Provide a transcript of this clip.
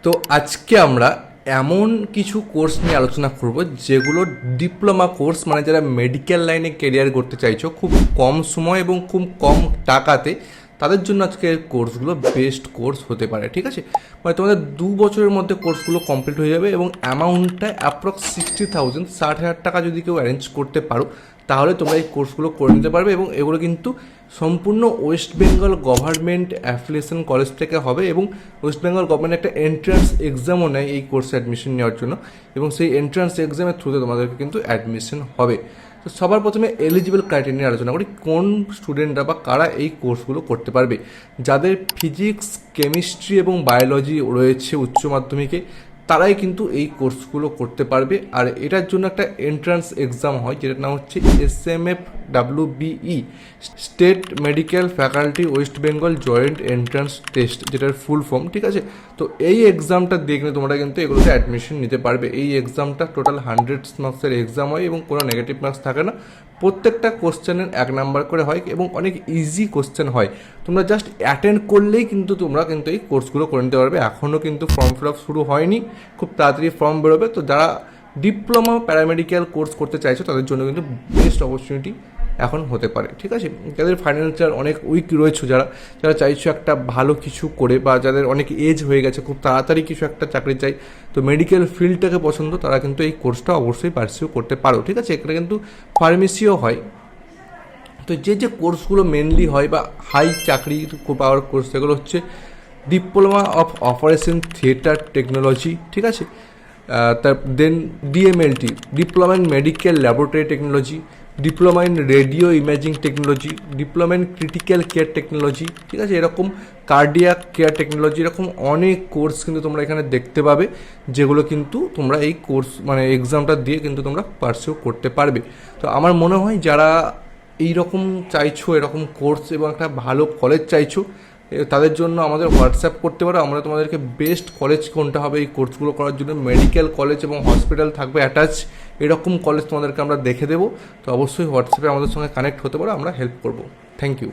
তো আজকে আমরা এমন কিছু কোর্স নিয়ে আলোচনা করব যেগুলো ডিপ্লোমা কোর্স, মানে যারা মেডিকেল লাইনে কেরিয়ার করতে চাইছো খুব কম সময় এবং খুব কম টাকাতে, তাদের জন্য আজকে কোর্সগুলো বেস্ট কোর্স হতে পারে। ঠিক আছে, মানে তোমাদের 2 বছরের মধ্যে কোর্সগুলো কমপ্লিট হয়ে যাবে এবং অ্যামাউন্টটা অ্যাপ্রক্স 60,000, 60,000 টাকা যদি কেউ অ্যারেঞ্জ করতে পারো তাহলে তোমরা এই কোর্সগুলো করে নিতে পারবে। এবং এগুলো কিন্তু সম্পূর্ণ West Bengal government affiliation college থেকে হবে এবং ওয়েস্ট বেঙ্গল গভর্নমেন্ট একটা এন্ট্রান্স এক্সামও নেয় এই কোর্সে অ্যাডমিশন নেওয়ার জন্য, এবং সেই এন্ট্রান্স এক্সামের থ্রুতে তোমাদেরকে কিন্তু অ্যাডমিশন হবে। তো সবার প্রথমে এলিজিবল ক্রাইটেরিয়া নিয়ে আলোচনা করি, কোন স্টুডেন্টরা বা কারা এই কোর্সগুলো করতে পারবে। যাদের ফিজিক্স, কেমিস্ট্রি এবং বায়োলজি রয়েছে উচ্চ মাধ্যমিকে তারাই কিন্তু এই কোর্সগুলো করতে পারবে। আর এটার জন্য একটা এন্ট্রান্স এক্সাম হয় যেটার নাম হচ্ছে SMFWBE, state medical faculty West Bengal joint entrance test, যেটার ফুল ফর্ম। ঠিক আছে, তো এই এক্সামটা দেখলে তোমরা কিন্তু এগুলোতে অ্যাডমিশন নিতে পারবে। এই এক্সামটা টোটাল 100 মার্কসের এক্সাম হয় এবং কোনো নেগেটিভ মার্কস থাকে না। প্রত্যেকটা কোশ্চেনের 1 নাম্বার করে হয় এবং অনেক ইজি কোশ্চেন হয়। তোমরা জাস্ট অ্যাটেন্ড করলেই কিন্তু তোমরা কিন্তু এই কোর্সগুলো করে নিতে পারবে। এখনও কিন্তু ফর্ম ফিল আপ শুরু হয়নি, খুব তাড়াতাড়ি ফর্ম বেরোবে। তো যারা ডিপ্লোমা প্যারামেডিক্যাল কোর্স করতে চাইছো তাদের জন্য কিন্তু বেস্ট অপরচুনিটি এখন হতে পারে। ঠিক আছে, যাদের ফাইন্যান্সিয়াল অনেক উইক রয়েছে, যারা যারা চাইছো একটা ভালো কিছু করে, বা যাদের অনেক এজ হয়ে গেছে, খুব তাড়াতাড়ি কিছু একটা চাকরি চাই, তো মেডিকেল ফিল্ডটাকে পছন্দ, তারা কিন্তু এই কোর্সটা অবশ্যই পারসিউ করতে পারো। ঠিক আছে, এখানে কিন্তু ফার্মেসিও হয়। তো যে যে কোর্সগুলো মেনলি হয় বা হাই চাকরি পাওয়ার কোর্স, সেগুলো হচ্ছে diploma of operation theatre technology. ঠিক আছে, তার দেন DMLT, diploma in medical laboratory technology, diploma in radio imaging technology, diploma in critical care technology. ঠিক আছে, এরকম কার্ডিয়াক কেয়ার টেকনোলজি, এরকম অনেক কোর্স কিন্তু তোমরা এখানে দেখতে পাবে, যেগুলো কিন্তু তোমরা এই কোর্স মানে এক্সামটা দিয়ে কিন্তু তোমরা পারসিউ করতে পারবে। তো আমার মনে হয় যারা এই রকম চাইছো, এরকম কোর্স এবং একটা ভালো কলেজ চাইছো, তাদের জন্য আমাদের হোয়াটসঅ্যাপ করতে পারো। আমরা তোমাদেরকে বেস্ট কলেজ কোনটা হবে এই কোর্সগুলো করার জন্য, মেডিকেল কলেজ এবং হসপিটাল থাকবে অ্যাটাচ, এরকম কলেজ তোমাদেরকে আমরা দেখে দেবো। তো অবশ্যই হোয়াটসঅ্যাপে আমাদের সঙ্গে কানেক্ট হতে পারো, আমরা হেল্প করবো। Thank you.